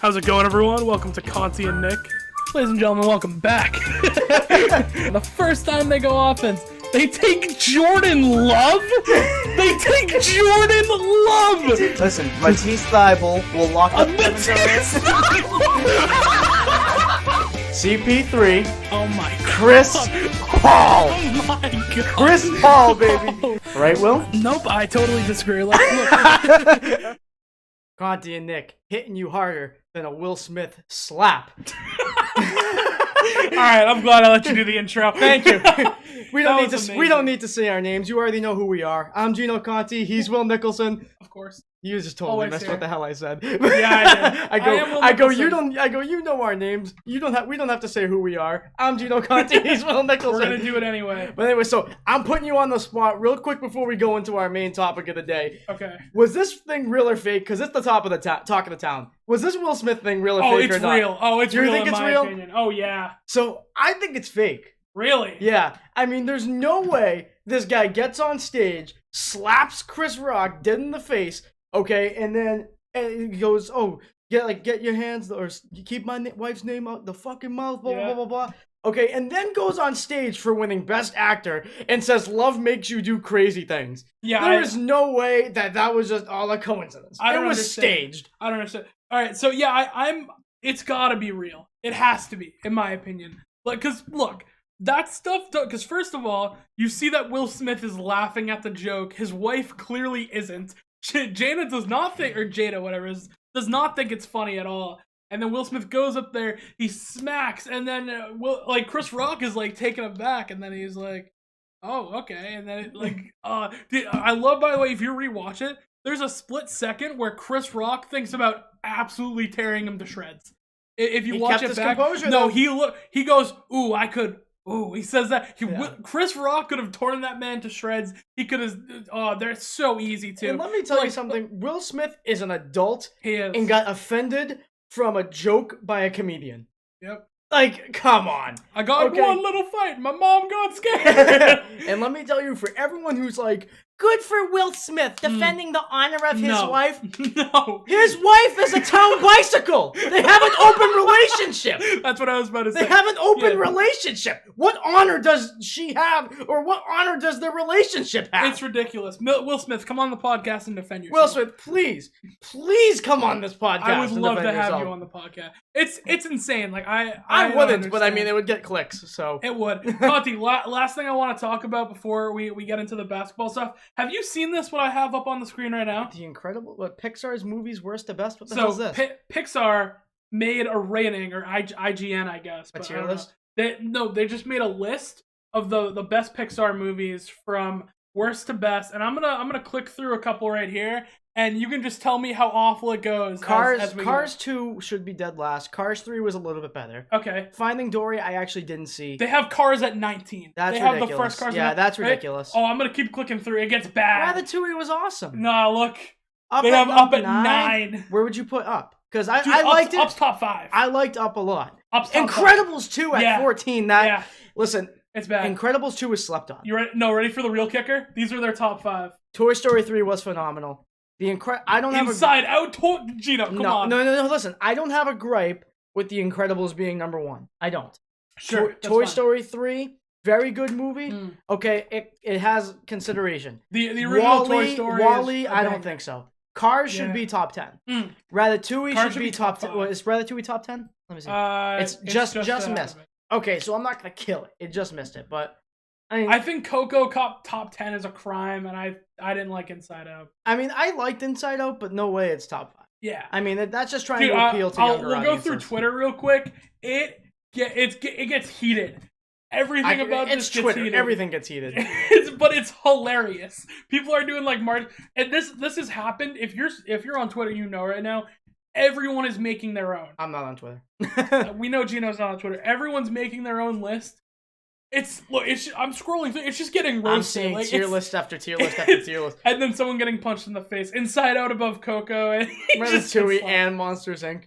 How's it going, everyone? Welcome to Conti and Nick. Ladies and gentlemen, welcome back. The first time they go offense, they take Jordan Love? They take Jordan Love! Listen, Matisse Thybulle will lock up CP3. Oh my god. Chris Paul. Oh my god. Chris Paul, baby. Right, Will? Nope, I totally disagree. Look. Conti and Nick hitting you harder than a Will Smith slap. Alright, I'm glad I let you do the intro. Thank you. We don't Amazing. need to say our names. You already know who we are. I'm Gino Conti. He's Will Nicholson. Of course. You just totally Always missed here. what the hell I said. Yeah, I did. I go. You know our names. We don't have to say who we are. I'm Gino Conti. He's Will Nicholson. We're gonna do it anyway. But anyway, so I'm putting you on the spot real quick before we go into our main topic of the day. Okay. Was this thing real or fake? Because it's the top of the talk of the town. Was this Will Smith thing real or fake or not? Oh, it's real. Oh, it's Do you real think in it's my real? opinion. Oh, yeah. So I think it's fake. Really? Yeah. I mean, there's no way this guy gets on stage, slaps Chris Rock dead in the face, okay, and then he goes, "Oh, get your hands, or keep my wife's name out the fucking mouth, blah, blah, blah, blah, blah." Okay, and then goes on stage for winning Best Actor and says, "Love makes you do crazy things." Yeah. There is no way that was just all a coincidence. I don't It was understand. staged. I don't understand. All right, so yeah, I'm. It's gotta be real. It has to be, in my opinion. Like, cause look, that stuff. Cause first of all, you see that Will Smith is laughing at the joke. His wife clearly isn't. Jada does not think, or Jada, whatever, does not think it's funny at all. And then Will Smith goes up there, he smacks, and then Chris Rock is like taken aback, and then he's like, "Oh, okay." And then dude, I love, by the way, if you rewatch it, there's a split second where Chris Rock thinks about absolutely tearing him to shreds. If you watch it back, no, he goes, "Ooh, I could." Ooh, he says that Chris Rock could have torn that man to shreds. He could have. Oh, they're so easy to. And let me tell you something. Will Smith is an adult He is. and got offended from a joke by a comedian. Yep. Like, come on. I got one little fight. My mom got scared. And let me tell you, for everyone who's like, good for Will Smith defending the honor of his wife. No. His wife is a town bicycle. They have an open relationship. That's what I was about to say. They have an open relationship. What honor does she have, or what honor does their relationship have? It's ridiculous. Will Smith, come on the podcast and defend yourself. Will Smith, please come on this podcast. I would love to have yourself. you on the podcast. It's insane. Like I wouldn't, but I mean, it would get clicks. So it would. Conti, last thing I want to talk about before we get into the basketball stuff. Have you seen this? What I have up on the screen right now? The Incredible. What, Pixar's movies worst to best? What the hell is this? Pixar made a rating, or IGN, I guess. A tier list? They just made a list of the best Pixar movies from worst to best, and I'm gonna click through a couple right here, and you can just tell me how awful it goes. Cars 2 should be dead last. Cars 3 was a little bit better. Okay. Finding Dory, I actually didn't see. They have Cars at 19. That's they ridiculous. have the first Cars. Yeah, that's ridiculous. Oh, I'm gonna keep clicking through. It gets bad. Ratatouille was awesome. Nah, look. They have Up at 9. Where would you put Up? Because I Dude, liked it. Up's top 5. I liked Up a lot. Up's top Incredibles 2 at 14. Listen, it's bad. Incredibles 2 was slept on. You ready? No, ready for the real kicker? These are their top 5. Toy Story 3 was phenomenal. I don't have Inside Out. Gino, come on. No. Listen, I don't have a gripe with The Incredibles being number 1. I don't. Sure. Toy Story 3, very good movie. Okay, it has consideration. The original Toy Story. WALL-E, I don't think so. Cars should be top 10. Ratatouille should be top 10. Is Ratatouille top 10? Let me see. It's just missed. Okay, so I'm not gonna kill it. It just missed it, but I think Coco top 10 is a crime, and I didn't like Inside Out. I mean, I liked Inside Out, but no way it's top 5. Yeah. I mean, that's just trying to appeal to younger We'll audiences. go through Twitter real quick. It gets heated. Everything about this gets Twitter. heated. Everything gets heated. But it's hilarious. People are doing like and this has happened. If you're on Twitter, you know right now. Everyone is making their own. I'm not on Twitter. We know Gino's not on Twitter. Everyone's making their own list. I'm scrolling through. It's just getting roasted. I'm seeing tier list after tier list after tier list. And then someone getting punched in the face. Inside Out above Coco. And Ratatouille and Monsters Inc.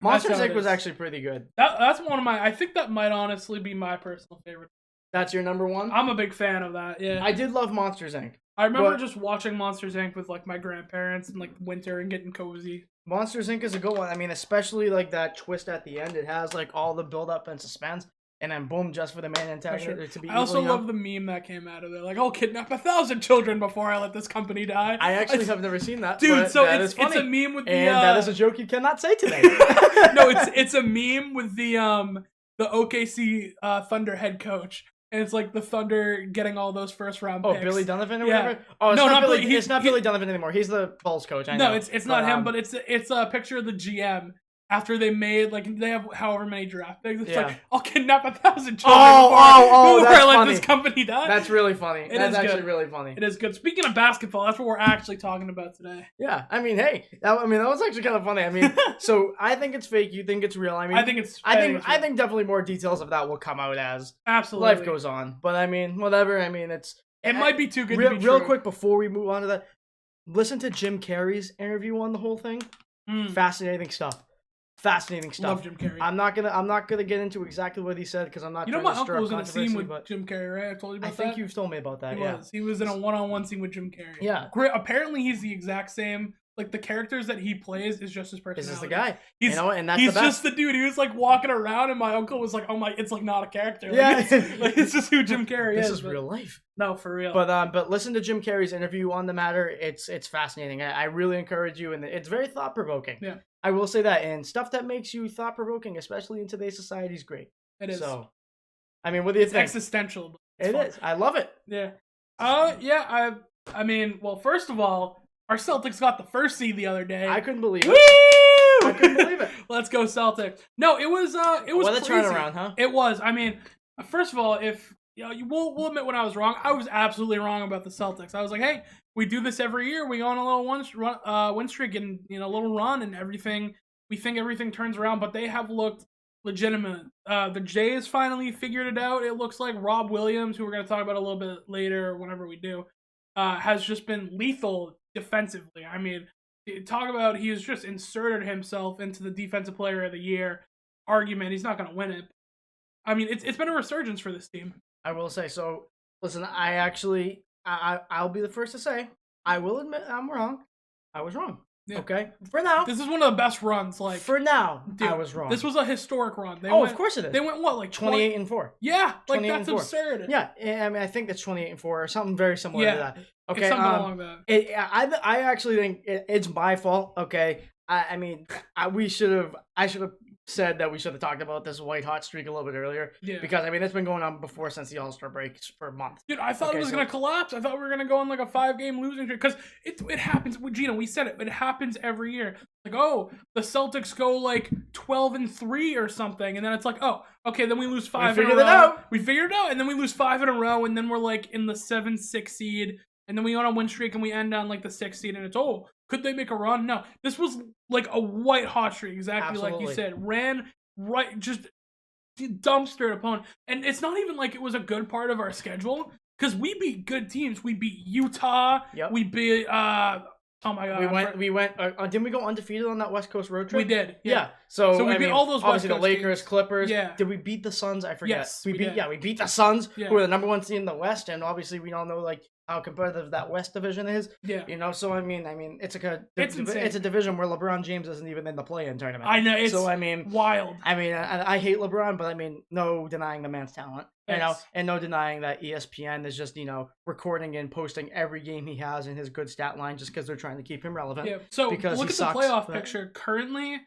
Monsters Inc. was actually pretty good. That's one of my. I think that might honestly be my personal favorite. That's your number 1? I'm a big fan of that. Yeah. I did love Monsters Inc. I remember just watching Monsters Inc. with like my grandparents in like winter and getting cozy. Monsters Inc. is a good one. I mean, especially like that twist at the end. It has like all the build up and suspense, and then boom, just for the main antagonist to be. I also love the meme that came out of it. Like, I'll kidnap 1,000 children before I let this company die. I actually have never seen that, dude. So that it's a meme with the. And that is a joke you cannot say today. No, it's a meme with the OKC Thunder head coach. And it's like the Thunder getting all those first round picks. Oh, Billy Donovan or whatever? Oh, it's not Billy. It's not Billy Donovan anymore. He's the Bulls coach. I know. No, it's not him, but it's a picture of the GM after they made, like, they have however many draft picks. It's like, I'll kidnap 1,000 children before I let this company die. That's really funny. That's actually really funny. It is good. Speaking of basketball, that's what we're actually talking about today. Yeah, I mean, hey, that was actually kind of funny. I mean, so I think it's fake. You think it's real. I mean, I think definitely more details of that will come out as life goes on. But I mean, whatever. I mean, it might be too good to be true. Real quick before we move on to that, listen to Jim Carrey's interview on the whole thing. Fascinating stuff. Love Jim Carrey. I'm not gonna get into exactly what he said because I'm not. You know, my uncle was in a scene with Jim Carrey, right? I told you about that. I think you've told me about that. He was in a one-on-one scene with Jim Carrey. Yeah. Great. Apparently, he's the exact same. Like, the characters that he plays is just his personality. This is the guy. And that's the best. He's just the dude. He was like walking around, and my uncle was like, "Oh my, it's like not a character. Like, yeah, it's just who Jim Carrey is." This is real life. No, for real. But listen to Jim Carrey's interview on the matter. It's fascinating. I really encourage you, and it's very thought provoking. Yeah, I will say that, and stuff that makes you thought provoking, especially in today's society, is great. It is. So, I mean, what do you think? Existential. It is. I love it. Yeah. I mean, well, first of all, our Celtics got the first seed the other day. I couldn't believe it. Woo! I couldn't believe it. Let's go Celtics. No, it was what a crazy. turnaround, huh? It was. I mean, first of all, we'll admit when I was wrong. I was absolutely wrong about the Celtics. I was like, hey, we do this every year. We go on a little win streak and a little run and everything. We think everything turns around, but they have looked legitimate. The Jays finally figured it out. It looks like Rob Williams, who we're going to talk about a little bit later, whenever we do, has just been lethal defensively. I mean, talk about he has just inserted himself into the defensive player of the year argument. He's not going to win it. I mean, it's been a resurgence for this team. I will say, so listen, I'll be the first to say, I will admit I'm wrong. I was wrong. Yeah. Okay? For now. This is one of the best runs. Like, for now, dude, I was wrong. This was a historic run. Of course it is. They went what, like 28-4? Yeah, like that's absurd. Yeah, I mean, I think that's 28-4 or something very similar to that. Okay, it's something along that. I actually think it's my fault. Okay, I mean, I should have said that we should have talked about this white hot streak a little bit earlier. Yeah. Because I mean, it's been going on before since the All-Star break for months. Dude, I thought it was gonna collapse. I thought we were gonna go on like a 5-game losing streak because it happens. Gino, we said it. It happens every year. Like, oh, the Celtics go like 12-3 or something, and then it's like, oh, okay, then we lose 5 in a row. We figured it out, and then we lose 5 in a row, and then we're like in the 7-6 seed, and then we go on a win streak, and we end on like the 6th seed, and it's could they make a run? No, this was like a white hot streak, exactly like you said. Ran right, just dumpstered opponent, and it's not even like it was a good part of our schedule because we beat good teams. We beat Utah. Yep. We beat. Oh my god. We went. Didn't we go undefeated on that West Coast road trip? We did. Yeah. So we beat all those obviously West Coast the Lakers, teams. Clippers. Yeah. Did we beat the Suns? I forget. Yes, we beat the Suns, who are the number 1 seed in the West, and obviously we all know like how competitive that West division is. Yeah. So I mean, it's a division where LeBron James isn't even in the play-in tournament. I know. It's so I mean, wild. I mean, I hate LeBron, but I mean, no denying the man's talent. Yes. And no denying that ESPN is just recording and posting every game he has in his good stat line just because they're trying to keep him relevant. Yeah. So look at the playoff picture currently.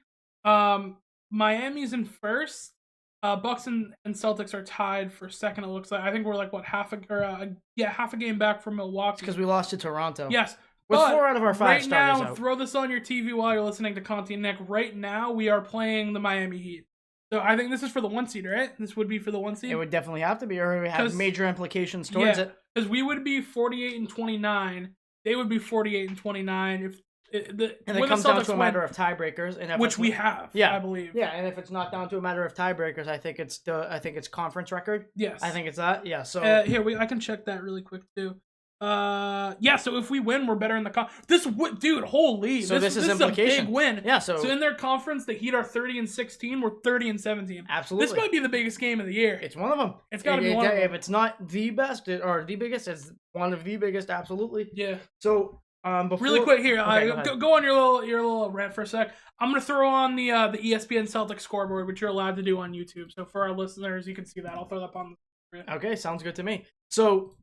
Miami's in first. Bucks and Celtics are tied for second. It looks like. I think we're like half a game back from Milwaukee because we lost to Toronto. Yes. With 4 out of our 5 starters right now, out. Throw this on your TV while you're listening to Conti Nich. Right now, we are playing the Miami Heat. So I think this is for the 1 seed, right? This would be for the 1 seed. It would definitely have to be, or we have major implications towards it. Because we would be 48-29. They would be 48-29 and it comes down to a matter of tiebreakers, and which we have, I believe. Yeah, and if it's not down to a matter of tiebreakers, I think it's conference record. Yes, I think it's that. Yeah. So I can check that really quick too. So if we win, we're better in the dude. Holy, so this is implication. A big win. Yeah. So in their conference, the Heat are 30-16. We're 30-17. Absolutely. This might be the biggest game of the year. It's one of them. It's got to be one of them. If it's not the best or the biggest, it's one of the biggest. Absolutely. Yeah. So Really quick here, Okay, go on your little rant for a sec. I'm gonna throw on the ESPN Celtics scoreboard, which you're allowed to do on YouTube. So for our listeners, you can see that. I'll throw that up on the screen. Okay, sounds good to me. So,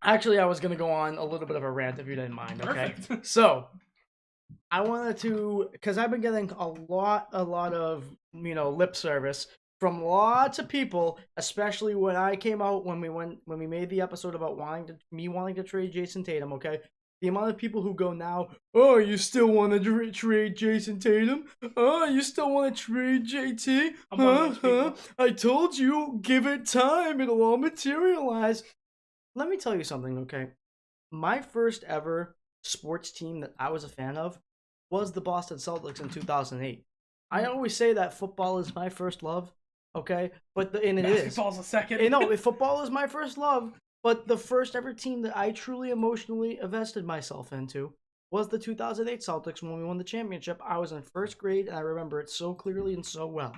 actually, I was gonna go on a little bit of a rant if you didn't mind. Okay, Perfect. so I wanted to, because I've been getting a lot of lip service from lots of people, especially when I came out when we made the episode about wanting to trade Jason Tatum. Okay, the amount of people who go now, oh, you still want to trade Jason Tatum? Oh, you still want to trade JT? I told you, give it time, it'll all materialize. Let me tell you something, okay? My first ever sports team that I was a fan of was the Boston Celtics in 2008. I always say that football is my first love, okay? And it is. Basketball's a second. Football is my first love, but the first ever team that I truly emotionally invested myself into was the 2008 Celtics when we won the championship. I was in first grade, and I remember it so clearly and so well,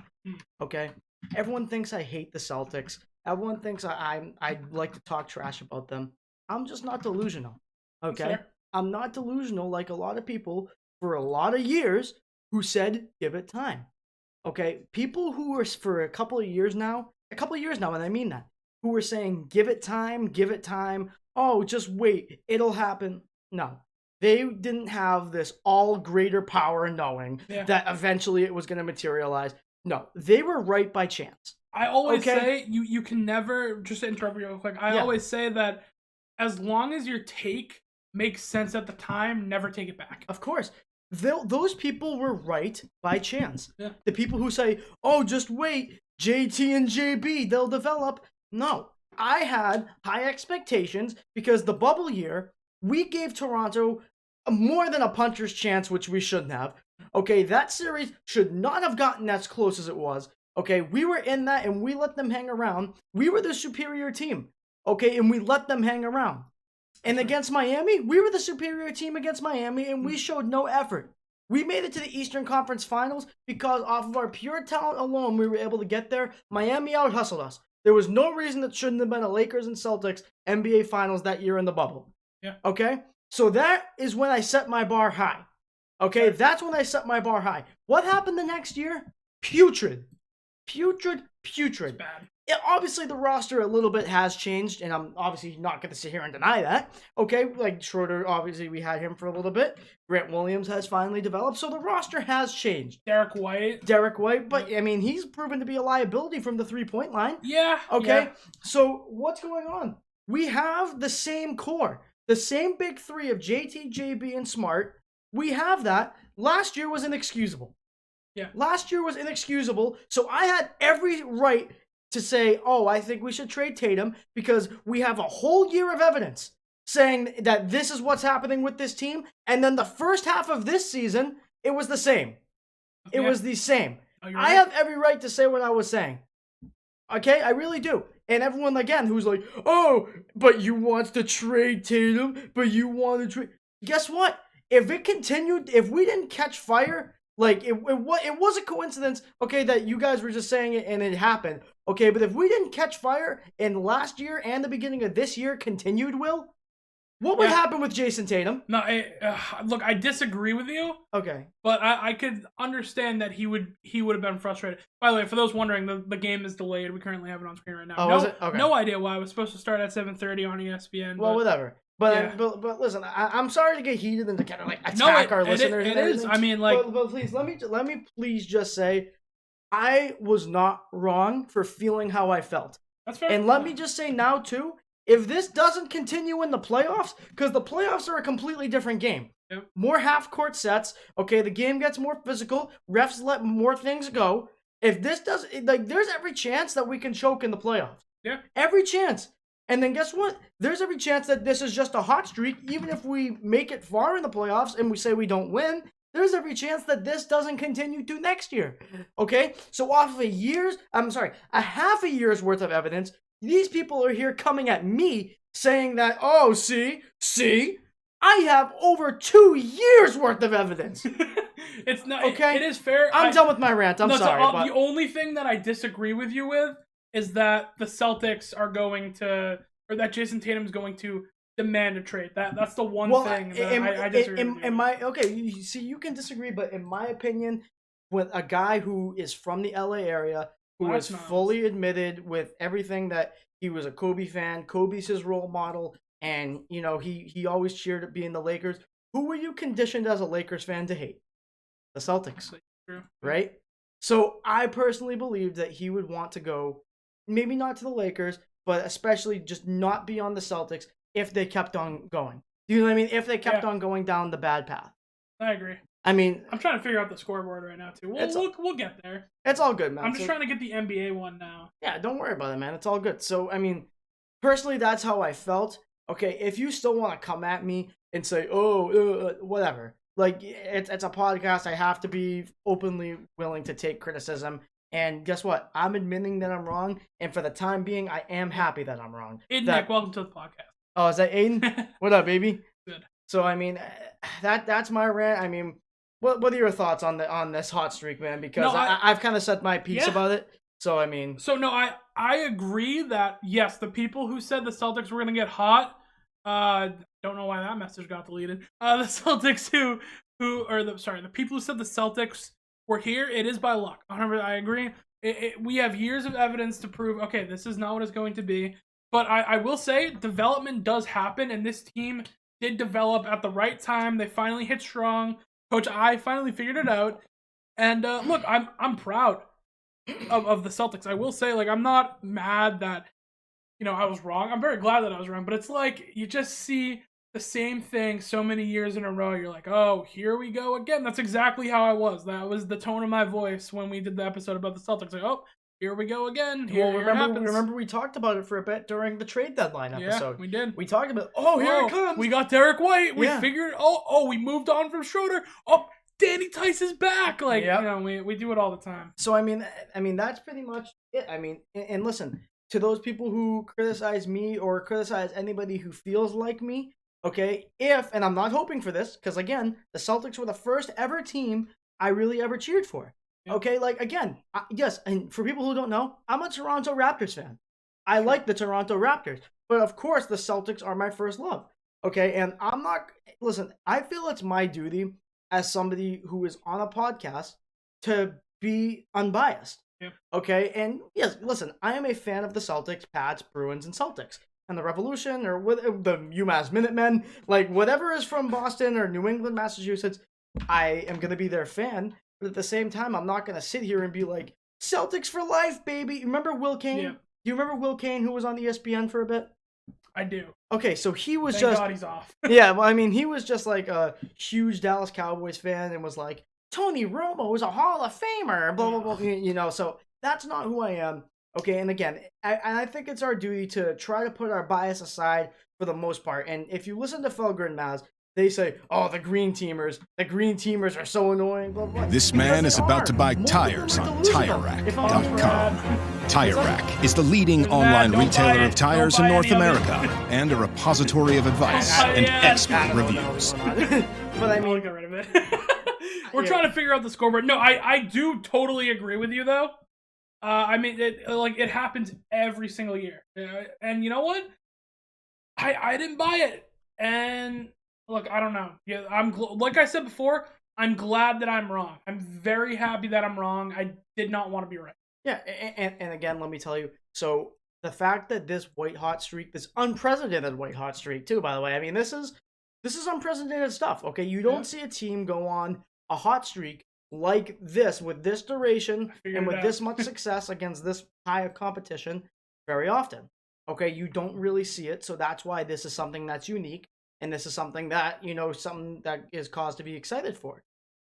okay? Everyone thinks I hate the Celtics. Everyone thinks I like to talk trash about them. I'm just not delusional, okay? Sure. I'm not delusional like a lot of people for a lot of years who said, give it time. Okay, people who were for a couple of years now, and I mean that, who were saying, give it time, oh, just wait, it'll happen. No, they didn't have this all greater power knowing that eventually it was going to materialize. No, they were right by chance. I always say, you can never, just to interrupt you real quick, I always say that as long as your take makes sense at the time, never take it back. Of course. Those people were right by chance. Yeah. The people who say, oh, just wait, JT and JB, they'll develop. No, I had high expectations because the bubble year, we gave Toronto more than a puncher's chance, which we shouldn't have. Okay, that series should not have gotten as close as it was. Okay, we were in that and we let them hang around. We were the superior team. Okay, and we let them hang around. And against Miami, we were the superior team against Miami, and we showed no effort. We made it to the Eastern Conference Finals because off of our pure talent alone, we were able to get there. Miami out-hustled us. There was no reason that shouldn't have been a Lakers and Celtics NBA Finals that year in the bubble. Yeah. Okay? So that is when I set my bar high. Okay? That's when I set my bar high. What happened the next year? Putrid. It's bad. Obviously, the roster a little bit has changed, and I'm obviously not going to sit here and deny that. Okay, like Schroeder, obviously we had him for a little bit. Grant Williams has finally developed, so the roster has changed. Derek White, but I mean, he's proven to be a liability from the 3-point line. Yeah. Okay, yeah. So what's going on? We have the same core, the same big three of JT, JB, and Smart. We have that. Last year was inexcusable. Yeah. Last year was inexcusable, so I had every right to say, oh, I think we should trade Tatum because we have a whole year of evidence saying that this is what's happening with this team. And then the first half of this season, it was the same. It was the same. Oh, I have every right to say what I was saying. Okay? I really do. And everyone, again, who's like, oh, but you want to trade Tatum, but you want to trade... Guess what? If it continued, if we didn't catch fire... Like, it was a coincidence, okay, that you guys were just saying it and it happened. Okay, but if we didn't catch fire and last year and the beginning of this year continued, Will, what would happen with Jason Tatum? No, look, I disagree with you. Okay. But I could understand that he would have been frustrated. By the way, for those wondering, the game is delayed. We currently have it on screen right now. Oh, is it? Okay. No idea why. It was supposed to start at 7:30 on ESPN. Well, whatever. But listen, I'm sorry to get heated and to kind of like attack our listeners. It is. I mean, like, but please let me please just say, I was not wrong for feeling how I felt. That's fair. And let me just say now too, if this doesn't continue in the playoffs, because the playoffs are a completely different game. Yep. More half-court sets. Okay, the game gets more physical. Refs let more things go. If this does, like, there's every chance that we can choke in the playoffs. Yeah. Every chance. And then guess what? There's every chance that this is just a hot streak. Even if we make it far in the playoffs and we say we don't win, there's every chance that this doesn't continue to next year. Okay? So off of a half a year's worth of evidence, these people are here coming at me saying that, oh, see, I have over 2 years worth of evidence. It's not okay. It is fair. I'm done with my rant. I'm sorry. So, the only thing that I disagree with you with is that the Celtics are going to, or that Jason Tatum's going to demand a trade. That's the one thing that I disagree with you. You can disagree, but in my opinion, with a guy who is from the LA area, who is fully admitted with everything that he was a Kobe fan, Kobe's his role model, and he always cheered at being the Lakers. Who were you conditioned as a Lakers fan to hate? The Celtics, right? So I personally believe that he would want to go, maybe not to the Lakers, but especially just not be on the Celtics if they kept on going. Do you know what I mean? If they kept on going down the bad path. I agree. I mean, I'm trying to figure out the scoreboard right now too. We'll get there. It's all good, man. I'm just trying to get the NBA one now. Yeah, don't worry about it, man. It's all good. So, I mean, personally, that's how I felt. Okay, if you still want to come at me and say, whatever. Like, it's a podcast. I have to be openly willing to take criticism. And guess what? I'm admitting that I'm wrong. And for the time being, I am happy that I'm wrong. Nick, welcome to the podcast. Oh, is that Aiden? What up, baby? Good. So, I mean, that's my rant. I mean, what are your thoughts on this hot streak, man? Because I've kind of said my piece about it. So, I mean. So, no, I agree that, yes, the people who said the Celtics were going to get hot, don't know why that message got deleted. The Celtics the people who said the Celtics were here, it is by luck. I agree. We have years of evidence to prove, okay, this is not what it's going to be. But I will say, development does happen, and this team did develop at the right time. They finally hit strong. Coach I finally figured it out. And look, I'm proud of the Celtics. I will say, like, I'm not mad that, I was wrong. I'm very glad that I was wrong. But it's like, you just see the same thing so many years in a row. You're like, oh, here we go again. That's exactly how I was. That was the tone of my voice when we did the episode about the Celtics. Like, oh, here we go again. Remember we talked about it for a bit during the trade deadline episode. Yeah, we did. We talked about, here it comes. We got Derek White. We figured, we moved on from Schroeder. Oh, Danny Tice is back. Like, we do it all the time. So, I mean, that's pretty much it. I mean, and listen, to those people who criticize me or criticize anybody who feels like me, okay, and I'm not hoping for this, because again, the Celtics were the first ever team I really ever cheered for. Okay, like, again, yes, and for people who don't know, I'm a Toronto Raptors fan. I like the Toronto Raptors. But, of course, the Celtics are my first love. Okay, and I feel it's my duty as somebody who is on a podcast to be unbiased. Yep. Okay, and yes, listen, I am a fan of the Celtics, Pats, Bruins, and Celtics. And the Revolution, or the UMass Minutemen, like, whatever is from Boston or New England, Massachusetts, I am going to be their fan. But at the same time, I'm not going to sit here and be like, Celtics for life, baby. Remember Will Kane? Yeah. Do you remember Will Kane, who was on ESPN for a bit? I do. Okay, so he was Thank God he's off. Yeah, well, I mean, he was just like a huge Dallas Cowboys fan and was like, Tony Romo is a Hall of Famer, blah, blah, blah, so that's not who I am. Okay, and again, I think it's our duty to try to put our bias aside for the most part. And if you listen to Felger and Maz, they say, oh, the green teamers are so annoying, blah, blah. This man is about to buy tires on TireRack.com. Tire Rack is the leading online retailer of tires in North America and a repository of advice and expert reviews. But I mean, get rid of it. We're trying to figure out the scoreboard. No, I do totally agree with you, though. I mean, it happens every single year. And you know what? I didn't buy it. And look, I don't know. Yeah, like I said before, I'm glad that I'm wrong. I'm very happy that I'm wrong. I did not want to be right. Yeah, and again, let me tell you. So the fact that this white hot streak, this unprecedented white hot streak, too, by the way. I mean, this is unprecedented stuff. Okay, you don't see a team go on a hot streak like this with this duration and with this much success against this high of competition very often. Okay, you don't really see it, so that's why this is something that's unique, and this is something that, something that is cause to be excited for.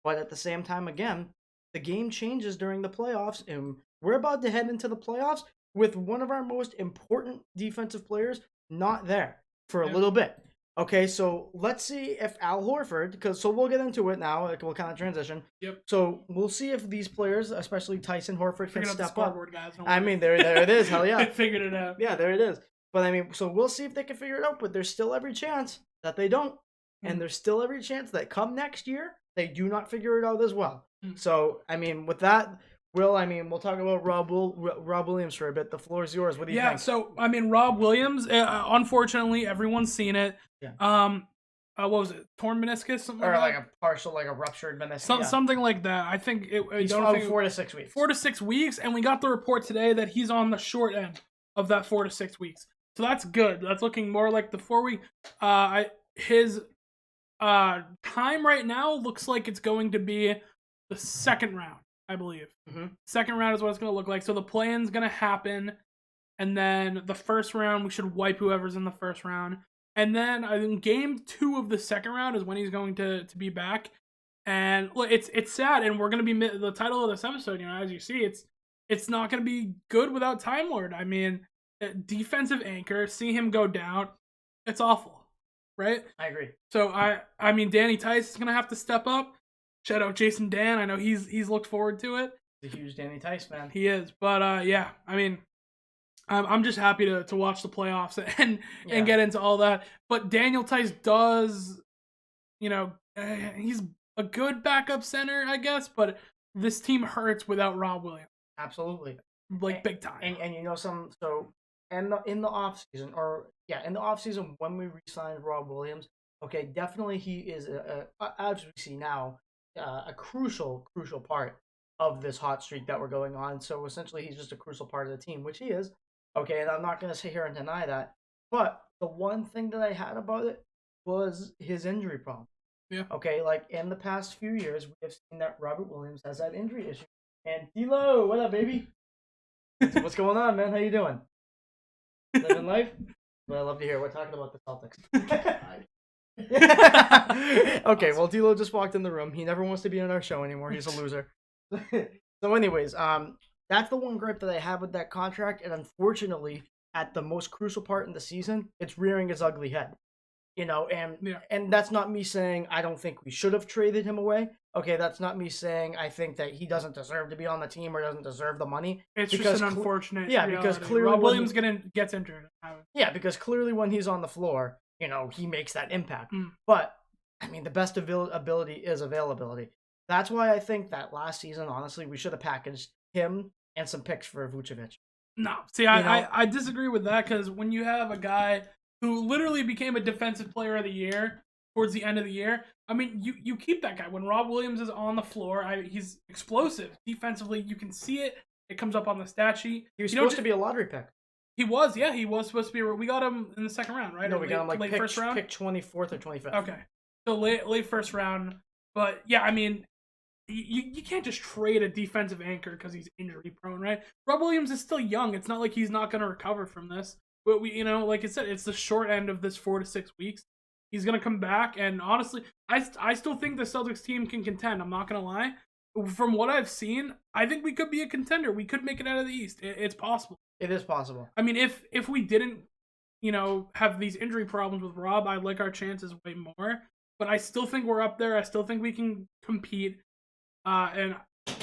But at the same time, again, the game changes during the playoffs, and we're about to head into the playoffs with one of our most important defensive players not there for a little bit. Okay, so let's see if Al Horford, so we'll get into it now, we'll kind of transition. Yep. So we'll see if these players, especially Tyson Horford, can step up. Guys, I mean, there it is, hell yeah. I figured it out. Yeah, there it is. But I mean, so we'll see if they can figure it out, but there's still every chance that they don't. And there's still every chance that come next year, they do not figure it out as well. So, I mean, with that, Will, I mean, we'll talk about Rob Williams for a bit. The floor is yours. What do you think? Yeah, so I mean, Rob Williams. Unfortunately, everyone's seen it. Yeah. What was it? Torn meniscus, something Or like like a partial, like a ruptured meniscus. something like that. I think it. He's out 4 to 6 weeks. 4 to 6 weeks, and we got the report today that he's on the short end of that 4 to 6 weeks. So that's good. That's looking more like the 4 week. His time right now looks like it's going to be the second round, I believe. Mm-hmm. Second round is what it's going to look like. So the play-in's going to happen, and then the first round, we should wipe whoever's in the first round. And then I think game 2 of the second round is when he's going to be back. And look, it's sad, and we're going to be the title of this episode. As you see, it's not going to be good without Timelord. I mean, defensive anchor, see him go down, it's awful, right? I agree. So I mean, Danny Tice is going to have to step up. Shout out Jason Dan. I know he's looked forward to it. He's a huge Danny Tice fan. He is, but yeah, I mean, I'm just happy to watch the playoffs and get into all that. But Daniel Tice does, he's a good backup center, I guess. But this team hurts without Rob Williams. Absolutely, big time. And in the off season when we re-signed Rob Williams, okay, definitely he is as we see now a crucial part of this hot streak that we're going on. So essentially, he's just a crucial part of the team, which he is. Okay, and I'm not going to sit here and deny that. But the one thing that I had about it was his injury problem. Yeah. Okay, like in the past few years, we have seen that Robert Williams has that injury issue. And D-Lo, what up, baby? What's going on, man? How you doing? Living life? Well, I love to hear. We're talking about the Celtics. Okay, well, D-Lo just walked in the room. He never wants to be on our show anymore. He's a loser. So anyways, that's the one gripe that I have with that contract, and unfortunately, at the most crucial part in the season, it's rearing its ugly head. And that's not me saying I don't think we should have traded him away. Okay, that's not me saying I think that he doesn't deserve to be on the team or doesn't deserve the money. It's just an unfortunate reality. Because clearly Rob Williams gets injured. Yeah, because clearly when he's on the floor, he makes that impact. But I mean, the best ability is availability. That's why I think that last season, honestly, we should have packaged him and some picks for Vucevic. No, see, I disagree with that, because when you have a guy who literally became a defensive player of the year towards the end of the year, I mean, you keep that guy. When Rob Williams is on the floor, he's explosive. Defensively, you can see it. It comes up on the stat sheet. He was supposed to be a lottery pick. He was supposed to be. We got him in the second round, right? No, we got him late pick, first round? Pick 24th or 25th. Okay, so late first round. But yeah, I mean, you can't just trade a defensive anchor because he's injury prone, right? Rob Williams is still young. It's not like he's not going to recover from this. But like I said, it's the short end of this 4 to 6 weeks. He's going to come back, and honestly, I still think the Celtics team can contend. I'm not going to lie. From what I've seen, I think we could be a contender. We could make it out of the East. It's possible. It is possible. I mean, if we didn't, have these injury problems with Rob, I'd like our chances way more. But I still think we're up there. I still think we can compete. And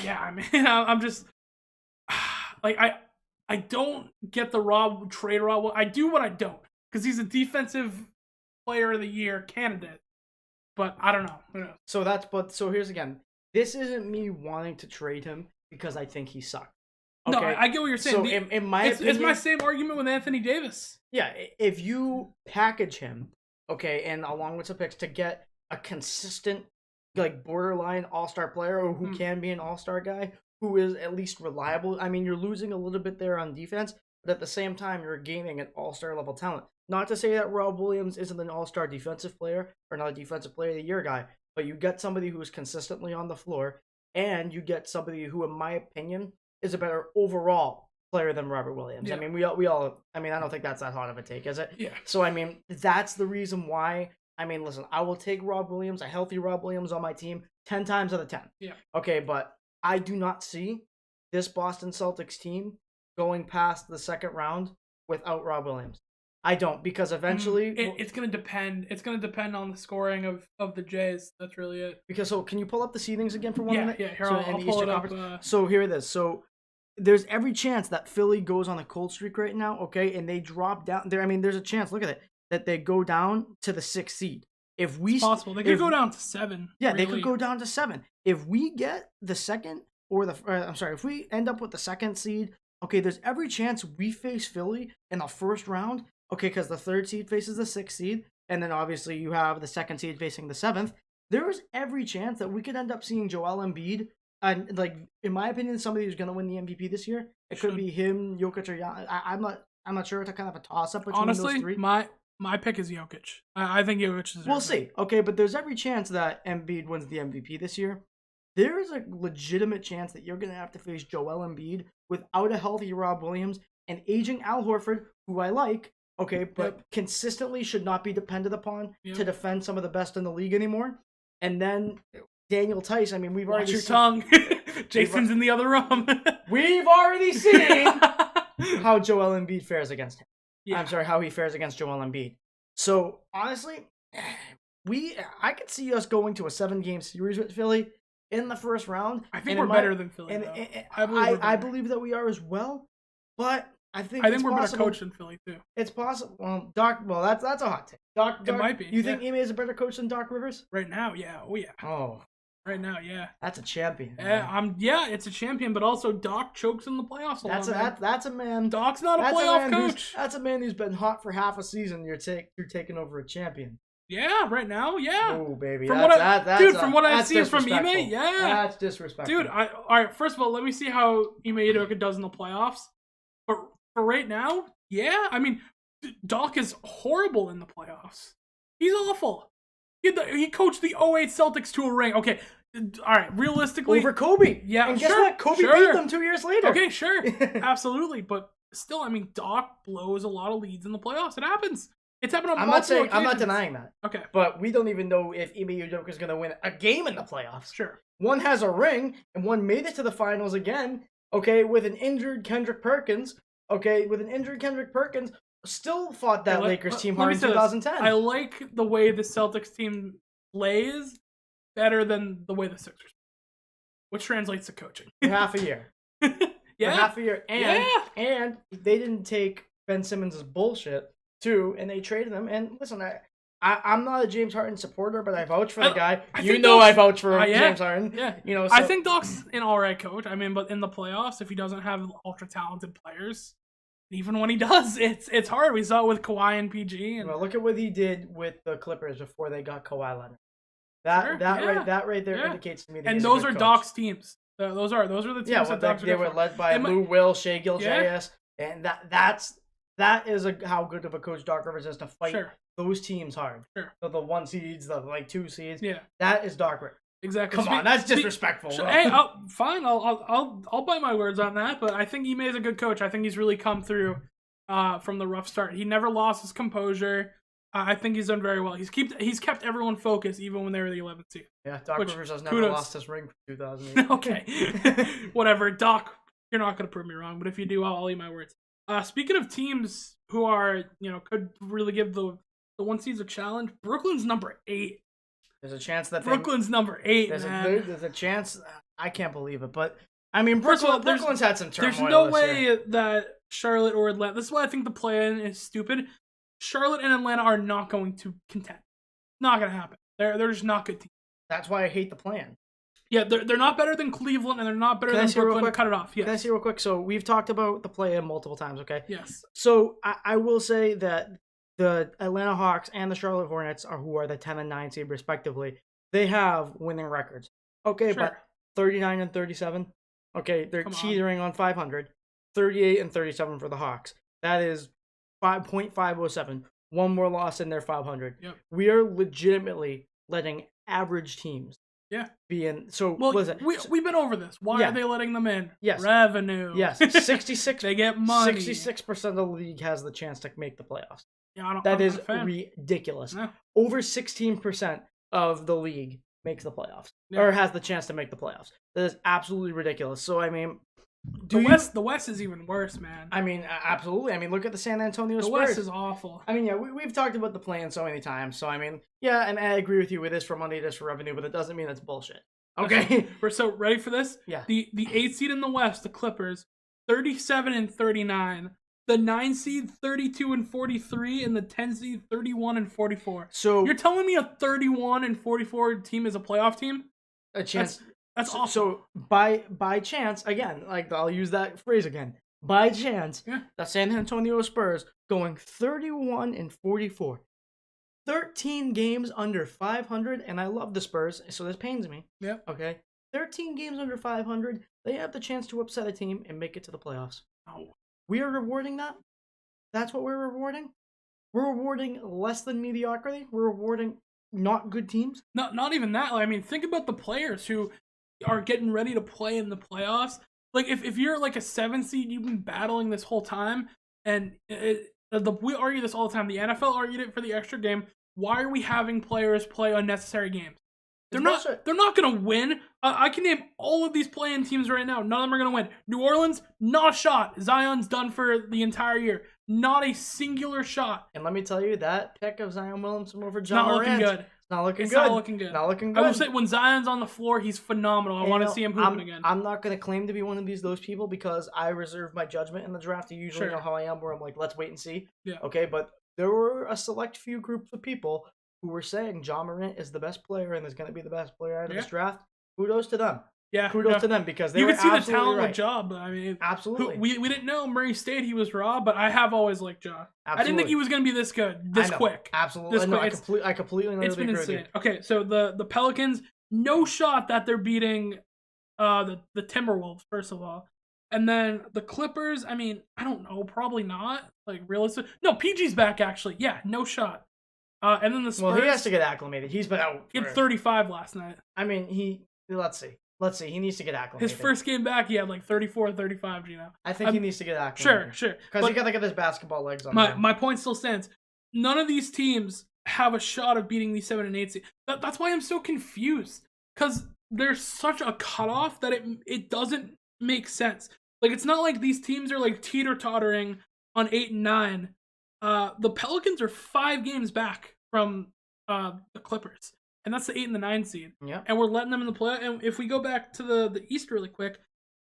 yeah, I mean, I'm just like I don't get the Rob trade. Rob, I do, but I don't, because he's a defensive player of the year candidate. But I don't know. Who knows? So here's again. This isn't me wanting to trade him because I think he sucked. Okay? No, I get what you're saying. So in my opinion, it's my same argument with Anthony Davis. Yeah, if you package him, okay, and along with some picks to get a consistent, like, borderline all-star player, or who can be an all-star guy, who is at least reliable. I mean, you're losing a little bit there on defense, but at the same time, you're gaining an all-star level talent. Not to say that Rob Williams isn't an all-star defensive player or not a defensive player of the year guy, but you get somebody who is consistently on the floor, and you get somebody who, in my opinion, is a better overall player than Robert Williams. Yeah. I mean, we all. I mean, I don't think that's that hot of a take, is it? Yeah. So I mean, that's the reason why. I mean, listen, I will take Rob Williams, a healthy Rob Williams on my team 10 times out of 10. Yeah. Okay, but I do not see this Boston Celtics team going past the second round without Rob Williams. I don't, because eventually it's going to depend. It's going to depend on the scoring of the Jays. That's really it. Because can you pull up the seedings again for 1 minute? Yeah. Here, I'll pull it up. So here it is. So there's every chance that Philly goes on a cold streak right now. Okay, and they drop down there. I mean, there's a chance. Look at it. That they go down to the 6th seed. It's possible. They could go down to 7. Yeah, really. They could go down to 7. If we get the second if we end up with the 2nd seed, okay, there's every chance we face Philly in the first round, okay, because the 3rd seed faces the 6th seed, and then obviously you have the 2nd seed facing the 7th. There is every chance that we could end up seeing Joel Embiid, and like in my opinion, somebody who's going to win the MVP this year. It could be him, Jokic, or Giannis. I'm not sure. It's a kind of a toss up between those three. Honestly, my pick is Jokic. I think Jokic is. We'll see. Okay, but there's every chance that Embiid wins the MVP this year. There is a legitimate chance that you're going to have to face Joel Embiid without a healthy Rob Williams and aging Al Horford, who I like, okay, but consistently should not be depended upon to defend some of the best in the league anymore. And then Daniel Tice, I mean, we've already Watch your tongue. Jason's in the other room. We've already seen how Joel Embiid fares against him. Yeah. I'm sorry, how he fares against Joel Embiid. So, honestly, I could see us going to a 7-game series with Philly in the first round. I think we're better than Philly. I believe that we are as well, but I think we're better coached than Philly too. It's possible. Well, that's a hot take. Doc, it might be. You think Ime is a better coach than Doc Rivers? Right now, yeah. Oh yeah. Oh. Right now, yeah. That's a champion. Yeah, it's a champion, but also Doc chokes in the playoffs a lot. That's a man. Doc's not a playoff coach. That's a man who's been hot for half a season. You're taking over a champion. Yeah, right now, yeah. Oh baby, from what I've seen from Ime, yeah, that's disrespectful. Dude, all right. First of all, let me see how Ime Udoka does in the playoffs. But for right now, yeah. I mean, Doc is horrible in the playoffs. He's awful. He coached the 08 Celtics to a ring. Okay, all right. Realistically, over Kobe. Yeah, and guess what? Kobe beat them 2 years later. Okay, sure, absolutely. But still, I mean, Doc blows a lot of leads in the playoffs. It happens. It's happened on multiple occasions. I'm not denying that. Okay. But we don't even know if Ime Udoka is going to win a game in the playoffs. Sure. One has a ring, and one made it to the finals again, okay, with an injured Kendrick Perkins. Still fought that Lakers team hard in 2010. I like the way the Celtics team plays better than the way the Sixers play, which translates to coaching. For half a year. Yeah. For half a year. And they didn't take Ben Simmons' bullshit, too, and they traded him. And listen, I'm not a James Harden supporter, but I vouch for the guy. I vouch for James Harden. Yeah. You know, I think Doc's an alright coach. I mean, but in the playoffs, if he doesn't have ultra talented players, even when he does, it's hard. We saw it with Kawhi and PG. And... Well, look at what he did with the Clippers before they got Kawhi Leonard. That right there indicates to me that and he's those a are good Doc's teams. Those are the teams that Doc's they were led by Lou Will, Shai Gilgeous, and that is how good of a coach Doc Rivers is to fight those teams hard. Sure. So the 1 seeds, the 2 seeds. Yeah. That is Doc Rivers. Exactly. Come on, that's disrespectful. Hey, fine. I'll buy my words on that. But I think Ime is a good coach. I think he's really come through from the rough start. He never lost his composure. I think he's done very well. He's kept everyone focused even when they were the 11th seed. Yeah, Doc Rivers has never lost his ring from 2008. Okay, whatever. Doc, you're not gonna prove me wrong. But if you do, I'll eat my words. Speaking of teams who are could really give the 1 seeds a challenge, Brooklyn's number 8. There's a chance that Brooklyn's number 8. There's a chance. I can't believe it, but I mean, Brooklyn's had some turmoil. There's no way that Charlotte or Atlanta. This is why I think the play-in is stupid. Charlotte and Atlanta are not going to contend. Not going to happen. They're just not good teams. That's why I hate the plan. Yeah, they're not better than Cleveland, and they're not better than Brooklyn. Cut it off. Yes. Can I say real quick? So we've talked about the play-in multiple times, okay? Yes. So I will say that the Atlanta Hawks and the Charlotte Hornets who are the 10 and 9 seed respectively. They have winning records. Okay, sure. But 39 and 37. Okay, they're teetering on 500. 38 and 37 for the Hawks. That is 5.507. One more loss in their 500. Yep. We are legitimately letting average teams be in. So what is it? We've been over this. Why are they letting them in? Yes. Revenue. Yes. 66. They get money. 66% of the league has the chance to make the playoffs. Yeah, that is ridiculous. Yeah. Over 16% of the league makes the playoffs or has the chance to make the playoffs. That is absolutely ridiculous. So I mean, the West is even worse, man. I mean, absolutely. I mean, look at the San Antonio Spurs. The West is awful. I mean, yeah, we've talked about the plan so many times. So I mean, yeah, and I agree with you with this for money, this for revenue, but it doesn't mean it's bullshit. Okay, we're so ready for this. Yeah. The 8th seed in the West, the Clippers, 37 and 39. The 9 seed 32 and 43, and the 10 seed 31 and 44. So you're telling me a 31 and 44 team is a playoff team? A chance. That's awesome. So by chance, again, like I'll use that phrase again. By chance, the San Antonio Spurs going 31-44. 13 games under 500, and I love the Spurs, so this pains me. Yeah. Okay. 13 games under 500, they have the chance to upset a team and make it to the playoffs. Oh. We are rewarding that? That's what we're rewarding? We're rewarding less than mediocrity? We're rewarding not good teams? Not even that. I mean, think about the players who are getting ready to play in the playoffs. Like, if you're like a 7 seed, you've been battling this whole time, and we argue this all the time. The NFL argued it for the extra game. Why are we having players play unnecessary games? They're not going to win. I can name all of these play-in teams right now. None of them are going to win. New Orleans, not a shot. Zion's done for the entire year. Not a singular shot. And let me tell you, that pick of Zion Williamson over It's John not Morant, looking good. It's not looking It's good. not looking good. Not looking good. I will say, when Zion's on the floor, he's phenomenal. I want to see him hooping again. I'm not going to claim to be one of those people because I reserve my judgment in the draft. You usually know how I am, where I'm like, let's wait and see. Yeah. Okay, but there were a select few groups of people who were saying John Morant is the best player and is going to be the best player out of this draft. Kudos to them. Yeah, kudos to them because they you were could see the talent right. with Ja. But I mean, absolutely. We didn't know Murray State he was raw, but I have always liked Ja. I didn't think he was going to be this good, this quick. Absolutely, this quick. I completely it's been insane. Okay, so the Pelicans, no shot that they're beating the Timberwolves first of all, and then the Clippers. I mean, I don't know, probably not. Like realistic. No, PG's back actually. Yeah, no shot. And then the Spurs. Well, he has to get acclimated. He's been out. He had 35 last night. I mean, let's see. He needs to get acclimated. His first game back, he had like 34, 35, you know. I think he needs to get acclimated. Sure. Because he got to get his basketball legs on. My point still stands. None of these teams have a shot of beating these 7 and 8 seeds. That's why I'm so confused. Because there's such a cutoff that it doesn't make sense. Like, it's not like these teams are like teeter-tottering on 8 and 9. The Pelicans are 5 games back from the Clippers. And that's the 8 and the 9 seed. Yeah. And we're letting them in the play. And if we go back to the East really quick,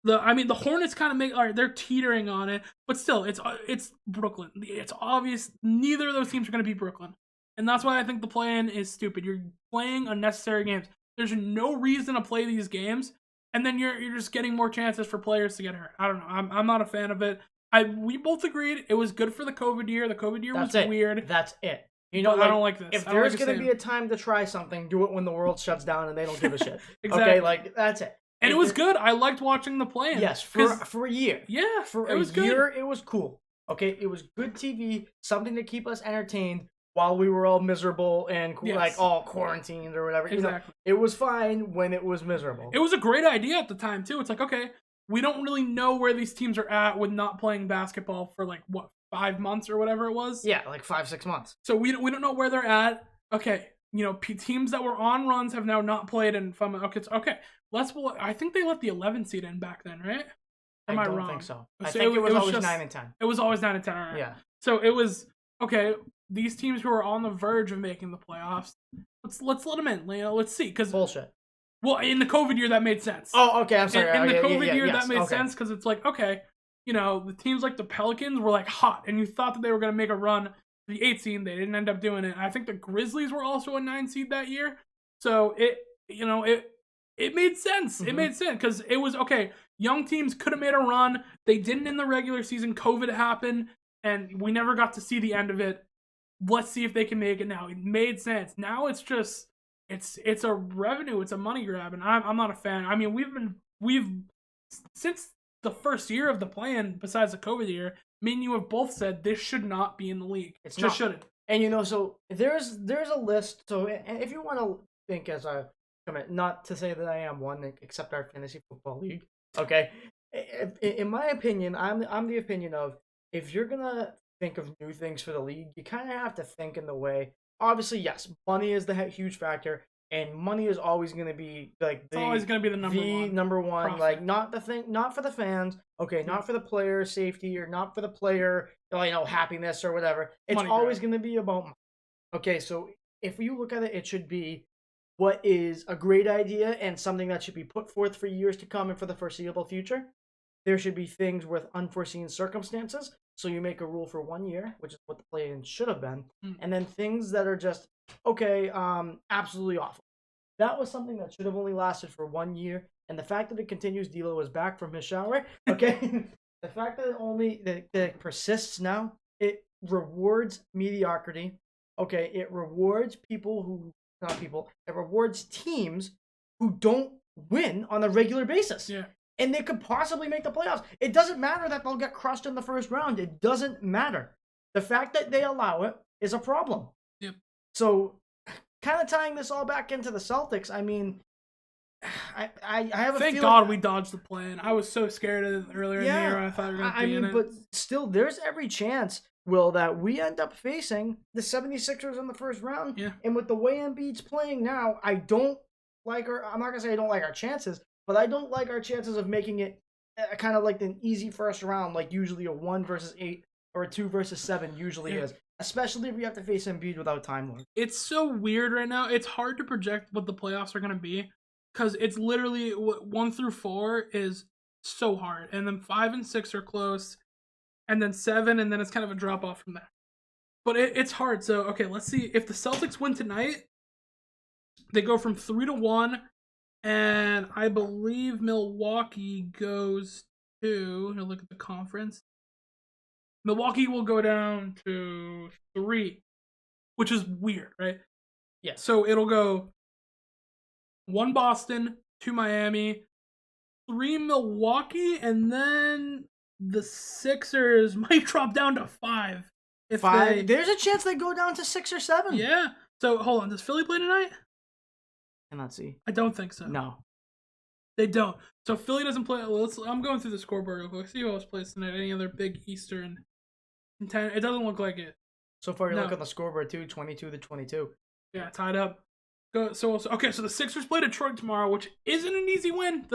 the Hornets kind of all right, they're teetering on it, but still, it's Brooklyn. It's obvious neither of those teams are going to beat Brooklyn. And that's why I think the play-in is stupid. You're playing unnecessary games. There's no reason to play these games, and then you're just getting more chances for players to get hurt. I don't know. I'm not a fan of it. We both agreed it was good for the COVID year. The COVID year was weird. That's it. You know, I don't like this. If there's going to be a time to try something, do it when the world shuts down and they don't give a shit. Exactly. Okay, like that's it. And it was good. I liked watching the play-in. Yes, for a year. Yeah, for it was a year, good. It was cool. Okay, it was good TV, something to keep us entertained while we were all miserable and like all quarantined or whatever. Exactly. You know, it was fine when it was miserable. It was a great idea at the time too. It's like, okay, we don't really know where these teams are at with not playing basketball for like what 5 months or whatever it was. Yeah, like 5-6 months. So we don't know where they're at. Okay, you know, teams that were on runs have now not played in fun. Okay. I think they let the 11 seed in back then, right? Am I wrong? I don't think so. I So think it was always just 9 and 10. It was always 9 and 10. All right. Yeah. So it was okay. These teams who are on the verge of making the playoffs, let's let them in. You know, let's see. Because bullshit. Well, in the COVID year, that made sense. Oh, okay. I'm sorry. In the COVID year, that made sense because it's like, okay, you know, the teams like the Pelicans were like hot, and you thought that they were going to make a run to the 8 seed. They didn't end up doing it. I think the Grizzlies were also a 9 seed that year. So it made sense. Mm-hmm. It made sense because it was okay. Young teams could have made a run. They didn't in the regular season. COVID happened, and we never got to see the end of it. Let's see if they can make it now. It made sense. Now it's just it's a revenue. It's a money grab, and I'm not a fan. I mean, we've since the first year of the plan, besides the COVID year, me and you have both said this should not be in the league. It just shouldn't. And you know, so there's a list. So if you want to think as a, not to say that I am one, except our fantasy football league. Okay, in my opinion, I'm the opinion of if you're gonna think of new things for the league, you kind of have to think in the way. Obviously, yes, money is the huge factor. And money is always going to be like it's always going to be the number one. Profit. Like not for the fans, okay, not for the player safety or not for the player, happiness or whatever. It's money always going to be about money. Okay, so if you look at it, it should be what is a great idea and something that should be put forth for years to come and for the foreseeable future. There should be things with unforeseen circumstances. So you make a rule for 1 year, which is what the play-in should have been, and then things that are just okay, absolutely awful. that was something that should have only lasted for 1 year. And the fact that it continues, D'Lo is back from his shower. Okay, the fact that that it persists now, it rewards mediocrity. Okay, it rewards it rewards teams who don't win on a regular basis. Yeah. And they could possibly make the playoffs. It doesn't matter that they'll get crushed in the first round. It doesn't matter. The fact that they allow it is a problem. Yep. So, kind of tying this all back into the Celtics, I mean, I have a Thank feeling... God we dodged the play-in. I was so scared of it earlier in the year. I thought we were going to be in it. But still, there's every chance, Will, that we end up facing the 76ers in the first round. Yeah. And with the way Embiid's playing now, I'm not going to say I don't like our chances, but I don't like our chances of making it kind of like an easy first round, like usually a 1 versus 8 or a 2 versus 7 usually is. Especially if we have to face Embiid without Timelord. It's so weird right now. It's hard to project what the playoffs are going to be because it's literally 1 through 4 is so hard. And then 5 and 6 are close. And then 7, and then it's kind of a drop off from there. But it's hard. So, okay, let's see. If the Celtics win tonight, they go from 3-1. And I believe Milwaukee goes to, look at the conference. Milwaukee will go down to 3, which is weird, right? Yeah. So it'll go 1 Boston, 2 Miami, 3 Milwaukee, and then the Sixers might drop down to 5. If 5. There's a chance they go down to 6 or 7. Yeah. So hold on. Does Philly play tonight? Cannot see. I don't think so. No. They don't. So Philly doesn't play. I'm going through the scoreboard real quick. See who else plays tonight. Any other big Eastern contender? It doesn't look like it. So far, you look on the scoreboard too, 22-22. Yeah, tied up. So the Sixers play Detroit tomorrow, which isn't an easy win.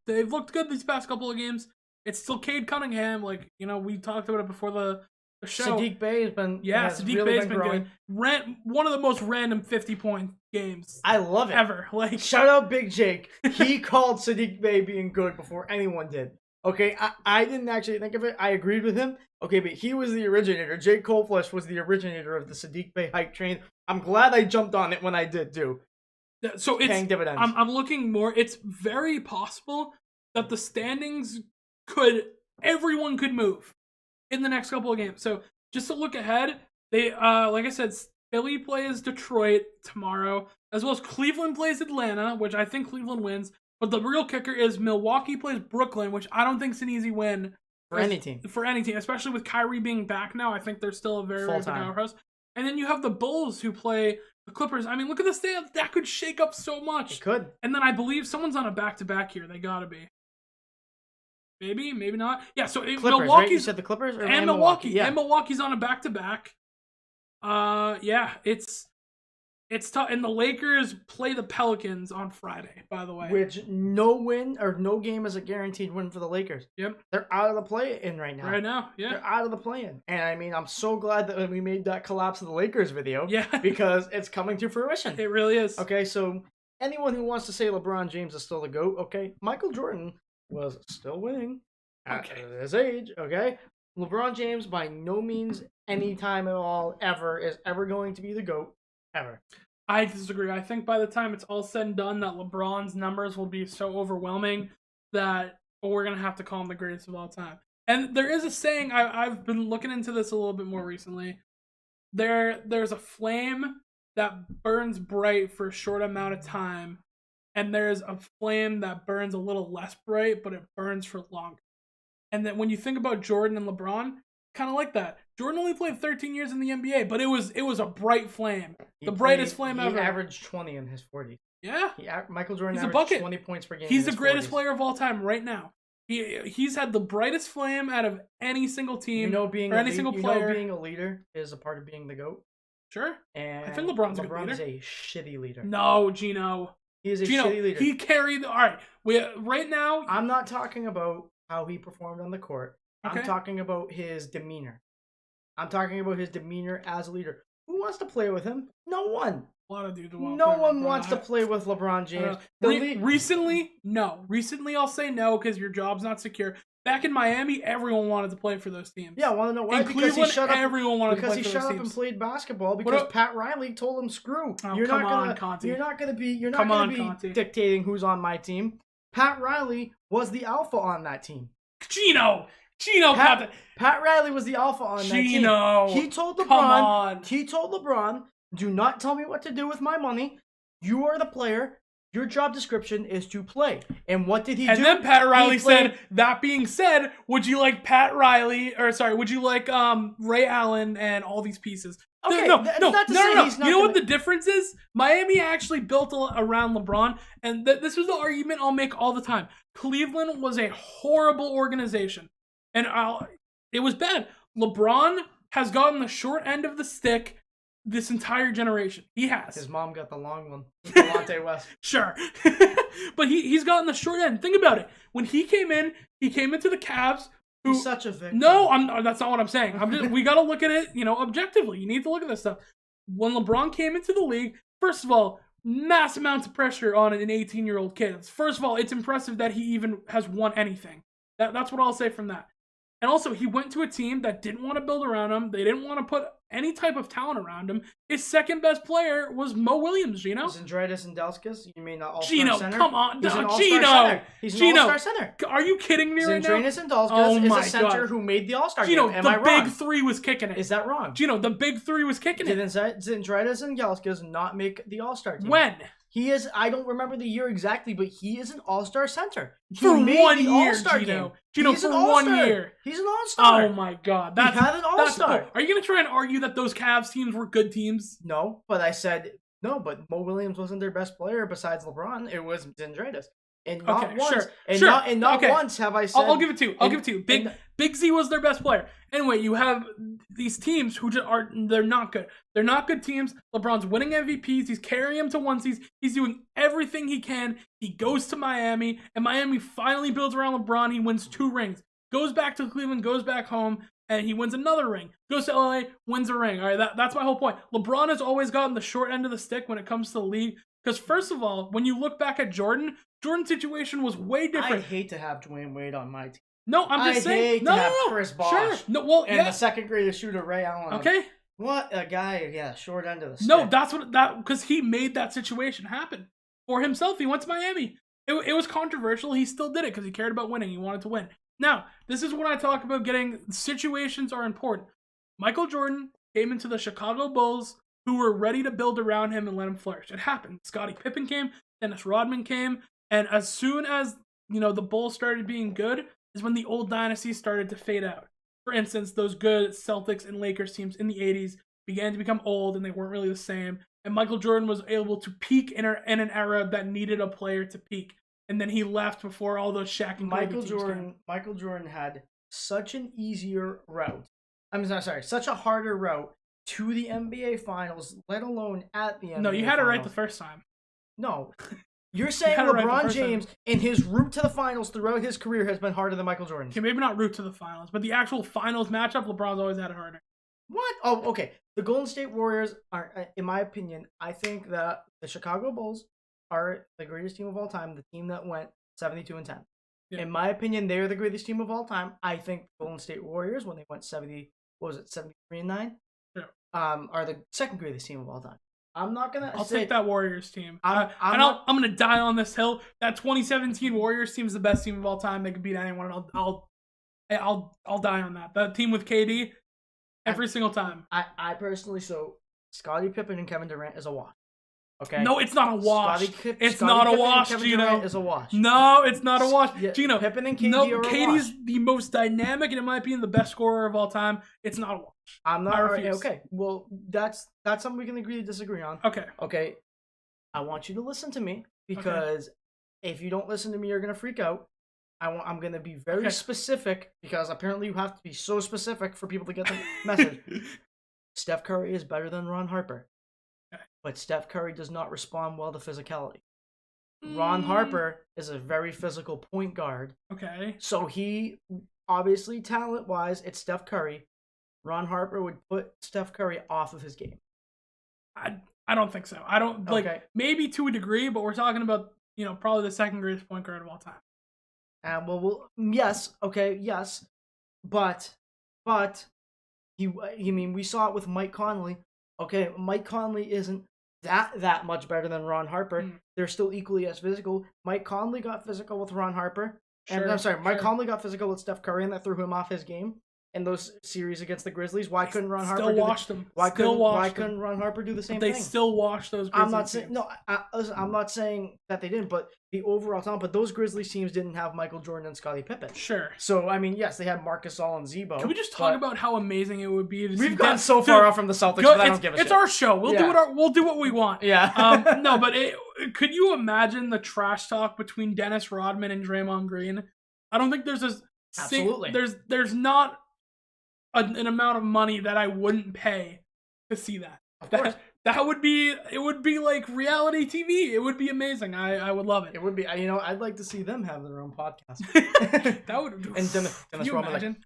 They've looked good these past couple of games. It's still Cade Cunningham. We talked about it before the show. Sadiq Bey has been good. One of the most random 50-point games. I love it. Ever. Shout out Big Jake. He called Sadiq Bey being good before anyone did. Okay, I didn't actually think of it. I agreed with him. Okay, but he was the originator. Jake Coleflesh was the originator of the Sadiq Bey hype train. I'm glad I jumped on it when I did too. So it's paying dividends. I'm looking more. It's very possible that the standings everyone could move in the next couple of games. So just to look ahead, they like I said, Philly plays Detroit tomorrow, as well as Cleveland plays Atlanta, which I think Cleveland wins. But the real kicker is Milwaukee plays Brooklyn, which I don't think is an easy win for any team. For any team, especially with Kyrie being back now. I think they're still a very big powerhouse. And then you have the Bulls who play the Clippers. I mean, look at this thing. That could shake up so much. It could. And then I believe someone's on a back-to-back here. They gotta be. Maybe not. Yeah, so Clippers, Milwaukee's right? You said the Clippers and Milwaukee. Yeah. And Milwaukee's on a back-to-back. Yeah, it's tough. And the Lakers play the Pelicans on Friday, by the way. Which no win or no game is a guaranteed win for the Lakers. Yep. They're out of the play-in right now. Right now, yeah. They're out of the play-in. And I mean, I'm so glad that we made that collapse of the Lakers video. Yeah. Because it's coming to fruition. It really is. Okay, so anyone who wants to say LeBron James is still the GOAT, okay? Michael Jordan was still winning at his age, okay? LeBron James, by no means, any time at all, is ever going to be the GOAT. Ever. I disagree. I think by the time it's all said and done, that LeBron's numbers will be so overwhelming that we're going to have to call him the greatest of all time. And there is a saying, I've been looking into this a little bit more recently. There's a flame that burns bright for a short amount of time, and there's a flame that burns a little less bright, but it burns for longer. And then when you think about Jordan and LeBron, kind of like that. Jordan only played 13 years in the NBA, but it was a bright flame. Brightest flame ever. He averaged 20 in his 40s. Yeah. Michael Jordan He's averaged 20 points per game. He's the greatest player of all time right now. He's had the brightest flame out of any single team single player. Being a leader is a part of being the GOAT. Sure. And I think LeBron's a good leader. is a shitty leader. No, Gino. He is a shitty leader. He carried all right. Right now. I'm not talking about how he performed on the court. Okay. I'm talking about his demeanor. I'm talking about his demeanor as a leader. Who wants to play with him? No one. A lot of dudes want No to play one LeBron. wants to play with LeBron James. Recently, no. Recently, I'll say no because your job's not secure. Back in Miami, everyone wanted to play for those teams. Yeah, I want to know why. In Cleveland, everyone wanted to play for those teams. Because he shut up and played basketball because Pat Riley told him, "Screw, you're not gonna be dictating who's on my team." Pat Riley was the alpha on that team. Gino, Pat Riley was the alpha on that team. He told LeBron, "Do not tell me what to do with my money. You are the player. Your job description is to play." And what did he do? And then Pat Riley said, "That being said, would you like would you like Ray Allen and all these pieces?" Okay, no. You know what the difference is? Miami actually built around LeBron, and this was the argument I'll make all the time. Cleveland was a horrible organization, and it was bad. LeBron has gotten the short end of the stick this entire generation. He has. His mom got the long one. Delonte West. Sure. But he's gotten the short end. Think about it. When he came into the Cavs. He's such a victim. No, that's not what I'm saying. We got to look at it, objectively. You need to look at this stuff. When LeBron came into the league, first of all, mass amounts of pressure on an 18-year-old kid. First of all, it's impressive that he even has won anything. That's what I'll say from that. And also, he went to a team that didn't want to build around him. They didn't want to put any type of talent around him. His second best player was Mo Williams, Gino. Zydrunas and Delskis? You mean all-star Gino, center? come on. He's an Gino. Center. He's an all-star center. Are you kidding me right now? Zydrunas and Delskis is a center who made the all-star game. Am I wrong? The big three was kicking it. Is that wrong? Gino, the big three was kicking it. Didn't Zydrunas and Delskis not make the all-star team? When? He is, I don't remember the year exactly, but he is an all-star center. For 1 year, Gino. Gino, for 1 year. He's an all-star. Oh my God. He had an all-star. Are you going to try and argue that those Cavs teams were good teams? No, but I said, no, but Mo Williams wasn't their best player besides LeBron. It was Zydrunas. And not once, once have I said... I'll give it to you. Big Z was their best player. Anyway, you have these teams who they're not good. They're not good teams. LeBron's winning MVPs. He's carrying them to one seeds. He's doing everything he can. He goes to Miami, and Miami finally builds around LeBron. He wins 2 rings. Goes back to Cleveland, goes back home, and he wins another ring. Goes to LA, wins a ring. All right, that's my whole point. LeBron has always gotten the short end of the stick when it comes to the league. Because first of all, when you look back at Jordan's situation was way different. I hate to have Dwayne Wade on my team. No, I'm just saying. I hate to have Chris Bosh. Sure. No, the second greatest shooter, Ray Allen. Okay. What a guy. Yeah, short end of the stick. No, because he made that situation happen for himself. He went to Miami. It was controversial. He still did it because he cared about winning. He wanted to win. Now, this is when I talk about situations are important. Michael Jordan came into the Chicago Bulls, who were ready to build around him and let him flourish. It happened. Scottie Pippen came, Dennis Rodman came, and as soon as the Bulls started being good, is when the old dynasty started to fade out. For instance, those good Celtics and Lakers teams in the 80s began to become old, and they weren't really the same. And Michael Jordan was able to peak in an era that needed a player to peak. And then he left before all those Shaq and Kobe teams came. Michael Jordan had such an easier route. Such a harder route to the NBA Finals, let alone at the NBA Finals. No, you had it right the first time. No. You're saying LeBron James and his route to the finals throughout his career has been harder than Michael Jordan's. Okay, maybe not route to the finals, but the actual finals matchup, LeBron's always had it harder. What? Oh, okay. The Golden State Warriors are, in my opinion, I think that the Chicago Bulls are the greatest team of all time, the team that went 72-10. Yeah. In my opinion, they are the greatest team of all time. I think the Golden State Warriors, when they went 73-9? Sure. Are the second greatest team of all time. I'm not gonna. I'll take that Warriors team. I'm gonna die on this hill. That 2017 Warriors team is the best team of all time. They could beat anyone. I'll die on that. That team with KD, every single time. I personally, Scottie Pippen and Kevin Durant is a wash. Okay. No, it's not a wash. It's not a wash, Gino. Is a wash. No, it's not a wash, yeah, Gino. Pippen and KD are a wash. KD's the most dynamic and in my opinion the best scorer of all time. It's not a wash. I'm not. Okay. Well, that's something we can agree to disagree on. Okay. Okay. I want you to listen to me because if you don't listen to me, you're gonna freak out. I'm gonna be very specific because apparently you have to be so specific for people to get the message. Steph Curry is better than Ron Harper. But Steph Curry does not respond well to physicality. Ron Harper is a very physical point guard. Okay. So he, obviously, talent-wise, it's Steph Curry. Ron Harper would put Steph Curry off of his game. I don't think so. I don't like maybe to a degree, but we're talking about probably the second greatest point guard of all time. Yes, but we saw it with Mike Conley. Okay, Mike Conley isn't that much better than Ron Harper. They're still equally as physical. Mike Conley got physical with Ron Harper. Mike Conley got physical with Steph Curry, and that threw him off his game in those series against the Grizzlies. Why couldn't Ron Harper Why couldn't Ron Harper do the same thing? They still watch those Grizzlies I'm not saying listen, I'm not saying that they didn't, but the overall talent. But those Grizzlies teams didn't have Michael Jordan and Scottie Pippen. Sure. So yes, they had Marc Gasol and Z-Bo. Can we just talk about how amazing it would be to we've gotten so far off from the Celtics, but I don't give a shit. It's our show. We'll do what we want. Yeah. No, but could you imagine the trash talk between Dennis Rodman and Draymond Green? I don't think there's absolutely there's not an amount of money that I wouldn't pay to see that. Of course. That would be like reality TV. It would be amazing. I would love it. It would be. I'd like to see them have their own podcast. That would. And Dennis Rodman imagine?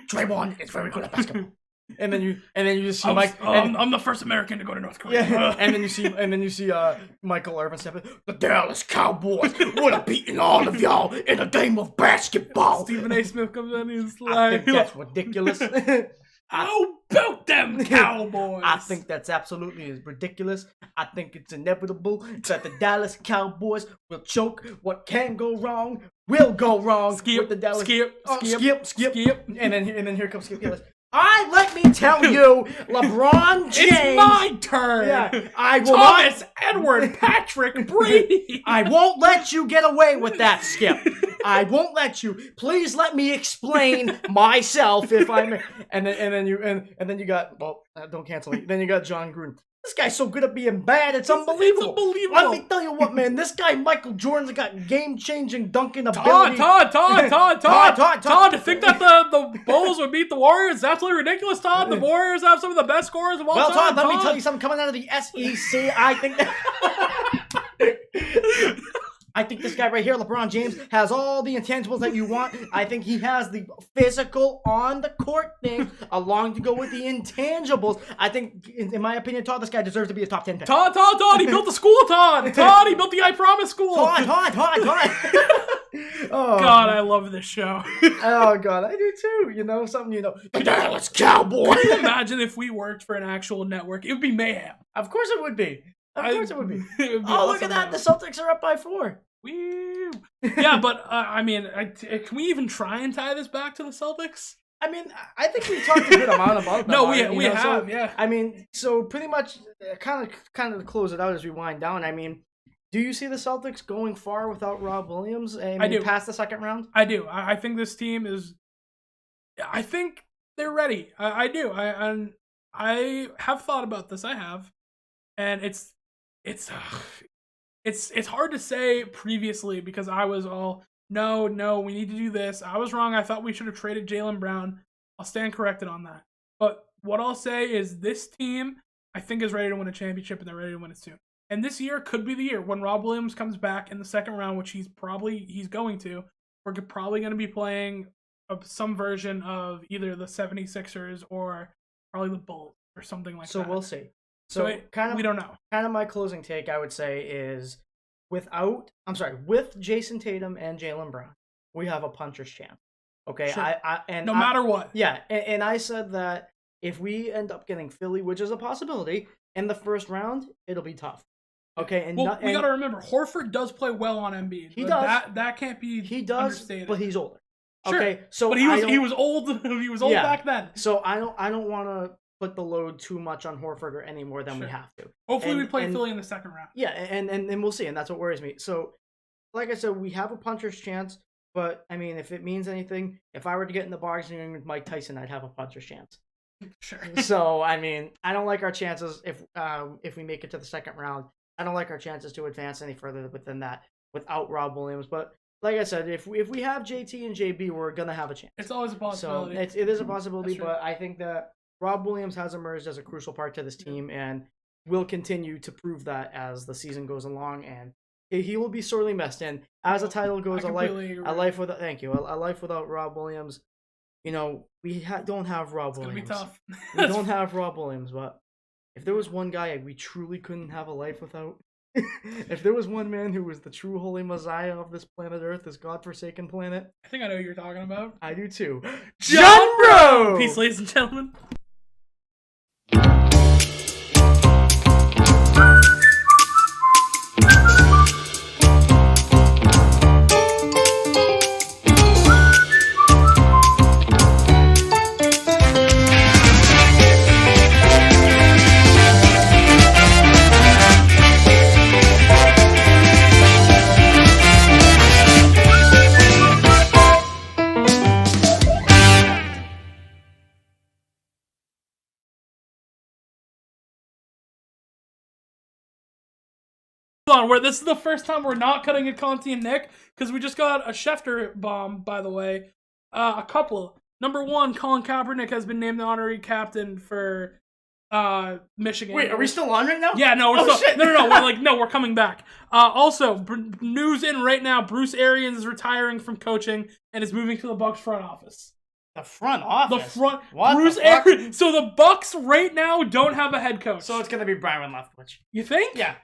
Draymond is very good at basketball. And then you just see Mike. I'm the first American to go to North Korea. Yeah. and then you see Michael Irvin step in. The Dallas Cowboys would have beaten all of y'all in a game of basketball. Stephen A. Smith comes in and he's like, I think that's ridiculous. How about them Cowboys? I think that's absolutely ridiculous. I think it's inevitable that the Dallas Cowboys will choke. What can go wrong will go wrong. Skip, with the Dallas. Skip. And then here comes Skip Bayless. Let me tell you, LeBron James. It's my turn. Yeah, I will Thomas Edward Patrick Brady. I won't let you get away with that, Skip. I won't let you. Please let me explain myself if I may. And then you got don't cancel me. Then you got John Gruden. This guy's so good at being bad, it's unbelievable. It's unbelievable. Let me tell you what, man. This guy, Michael Jordan's got game-changing dunking ability. Todd, to think that the Bulls would beat the Warriors is absolutely ridiculous, Todd. The Warriors have some of the best scorers of all time. Well, Todd, let me tell you something. Coming out of the SEC, I think this guy right here, LeBron James, has all the intangibles that you want. I think he has the physical on the court thing along to go with the intangibles. I think, in my opinion, Todd, this guy deserves to be a top 10 pick. Todd, he built the school, Todd, he built the I Promise school. Todd. Oh, God, I love this show. Oh, God, I do too. The Dallas Cowboys. Can you imagine if we worked for an actual network? It would be mayhem. Of course it would be. It would be. Look at that. The Celtics are up by 4. Woo. Yeah, but can we even try and tie this back to the Celtics? I think we've talked a good amount about that. No, we have. Yeah. So pretty much, kind of to close it out as we wind down. Do you see the Celtics going far without Rob Williams? I do. Past the second round? I do. I think this team is. I think they're ready. I do. I have thought about this. I have, and it's hard to say previously because I was all, no, we need to do this. I was wrong. I thought we should have traded Jaylen Brown. I'll stand corrected on that. But what I'll say is this team, I think, is ready to win a championship, and they're ready to win it soon. And this year could be the year when Rob Williams comes back in the second round, which he's going to. We're probably going to be playing some version of either the 76ers or probably the Bulls or something like that. So we'll see. We don't know. Kind of my closing take, I would say, is with Jason Tatum and Jaylen Brown, we have a puncher's chance. Okay, sure. No matter what. Yeah, and I said that if we end up getting Philly, which is a possibility, in the first round, it'll be tough. Okay, we got to remember, Horford does play well on Embiid. He does. That can't be understated. But he's older. Sure. Okay, so but he was old. He was old back then. So I don't want to put the load too much on Horford or any more than we have to. Hopefully we play Philly in the second round. Yeah, and we'll see, and that's what worries me. So, like I said, we have a puncher's chance, but if it means anything, if I were to get in the boxing ring with Mike Tyson, I'd have a puncher's chance. Sure. So, I don't like our chances if we make it to the second round. I don't like our chances to advance any further within that without Rob Williams. But like I said, if we have JT and JB, we're gonna have a chance. It's always a possibility. So it is a possibility, but I think that Rob Williams has emerged as a crucial part to this team and will continue to prove that as the season goes along. And he will be sorely missed. And as the title goes, a life without Rob Williams we don't have Rob It's gonna Williams. be tough. We don't have Rob Williams, but if there was one guy we truly couldn't have a life without, if there was one man who was the true holy messiah of this planet Earth, this godforsaken planet, I think I know who you're talking about. I do too. John Bro! Peace, ladies and gentlemen. On, where this is the first time we're not cutting a Conti and Nick because we just got a Schefter bomb, by the way. A couple. Number one, Colin Kaepernick has been named the honorary captain for Michigan. Wait, are we still on right now? Yeah, no, we're still, shit. no, we're coming back. Also, news in right now: Bruce Arians is retiring from coaching and is moving to the Bucks front office. The front office. What Bruce the fuck? Arians. So the Bucks right now don't have a head coach. So it's gonna be Byron Leftwich. You think? Yeah.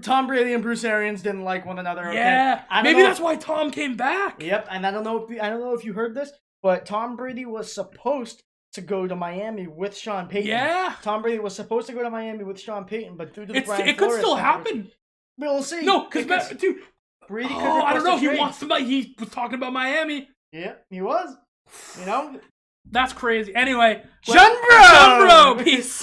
Tom Brady and Bruce Arians didn't like one another. Yeah. Okay? Maybe that's why Tom came back. Yep, and I don't know if you heard this, but Tom Brady was supposed to go to Miami with Sean Payton. Yeah. Tom Brady was supposed to go to Miami with Sean Payton, but due to the It could still happen. We'll see. No, because dude, Brady. I don't know. He wants to. He was talking about Miami. Yeah, he was. That's crazy. Anyway, John Bro. Peace.